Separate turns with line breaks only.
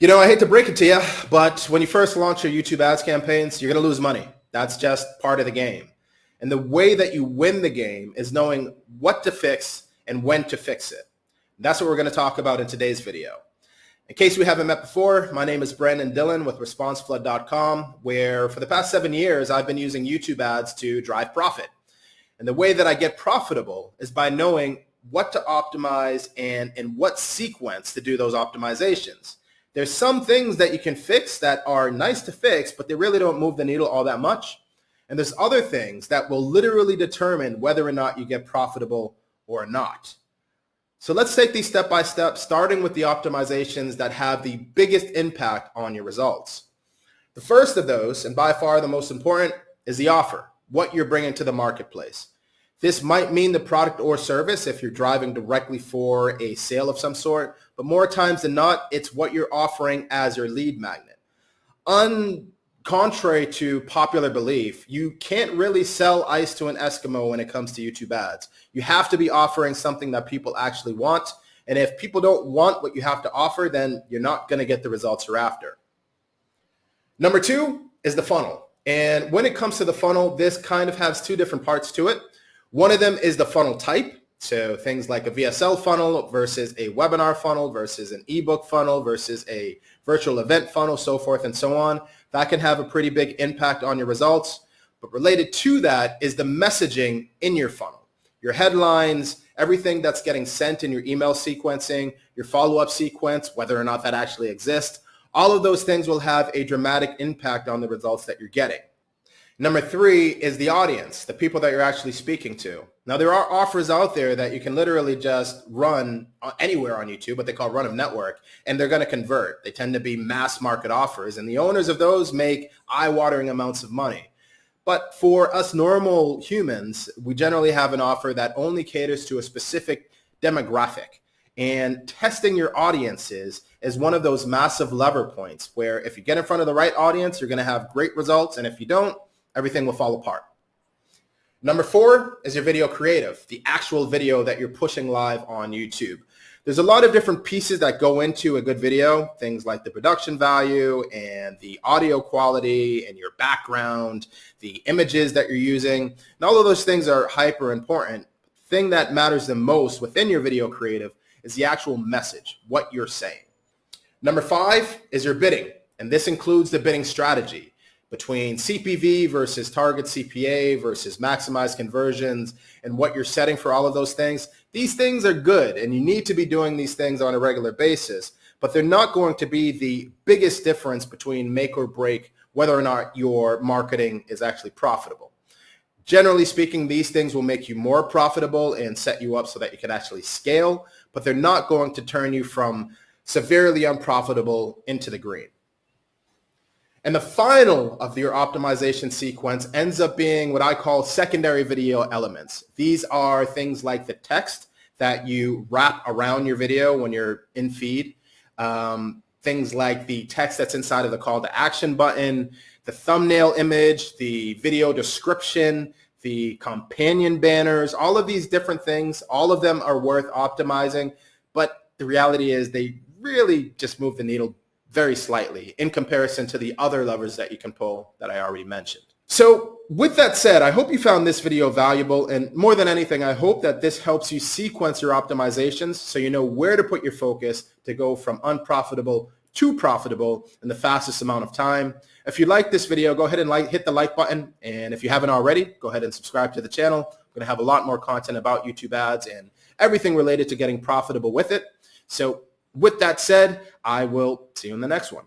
I hate to break it to you, but when you first launch your YouTube ads campaigns, you're going to lose money. That's just part of the game. And the way that you win the game is knowing what to fix and when to fix it. That's what we're going to talk about in today's video. In case we haven't met before, my name is Brandon Dillon with ResponseFlood.com, where for the past 7 years, I've been using YouTube ads to drive profit. And the way that I get profitable is by knowing what to optimize and in what sequence to do those optimizations. There's some things that you can fix that are nice to fix, but they really don't move the needle all that much. And there's other things that will literally determine whether or not you get profitable or not. So let's take these step by step, starting with the optimizations that have the biggest impact on your results. The first of those, and by far the most important, is the offer, what you're bringing to the marketplace. This might mean the product or service if you're driving directly for a sale of some sort, but more times than not, it's what you're offering as your lead magnet. Contrary to popular belief, you can't really sell ice to an Eskimo when it comes to YouTube ads. You have to be offering something that people actually want, and if people don't want what you have to offer, then you're not going to get the results you're after. Number two is the funnel. And when it comes to the funnel, this kind of has two different parts to it. One of them is the funnel type. So things like a VSL funnel versus a webinar funnel versus an ebook funnel versus a virtual event funnel, so forth and so on. That can have a pretty big impact on your results. But related to that is the messaging in your funnel. Your headlines, everything that's getting sent in your email sequencing, your follow-up sequence, whether or not that actually exists. All of those things will have a dramatic impact on the results that you're getting. Number three is the audience, the people that you're actually speaking to. Now, there are offers out there that you can literally just run anywhere on YouTube, what they call run of network, and they're going to convert. They tend to be mass market offers, and the owners of those make eye-watering amounts of money. But for us normal humans, we generally have an offer that only caters to a specific demographic. And testing your audiences is one of those massive lever points where if you get in front of the right audience, you're going to have great results, and if you don't, everything will fall apart. Number four is your video creative, the actual video that you're pushing live on YouTube. There's a lot of different pieces that go into a good video, things like the production value and the audio quality and your background, the images that you're using. And all of those things are hyper important. The thing that matters the most within your video creative is the actual message, what you're saying. Number five is your bidding, and this includes the bidding strategy. Between CPV versus target CPA versus maximized conversions and what you're setting for all of those things. These things are good and you need to be doing these things on a regular basis, but they're not going to be the biggest difference between make or break whether or not your marketing is actually profitable. Generally speaking, these things will make you more profitable and set you up so that you can actually scale, but they're not going to turn you from severely unprofitable into the green. And the final of your optimization sequence ends up being what I call secondary video elements. These are things like the text that you wrap around your video when you're in feed, things like the text that's inside of the call to action button, the thumbnail image, the video description, the companion banners, all of these different things, all of them are worth optimizing. But the reality is they really just move the needle very slightly in comparison to the other levers that you can pull that I already mentioned. So with that said, I hope you found this video valuable, and more than anything, I hope that this helps you sequence your optimizations so you know where to put your focus to go from unprofitable to profitable in the fastest amount of time. If you like this video, go ahead and hit the like button, and if you haven't already, go ahead and subscribe to the channel. We're going to have a lot more content about YouTube ads and everything related to getting profitable with it. So with that said, I will see you in the next one.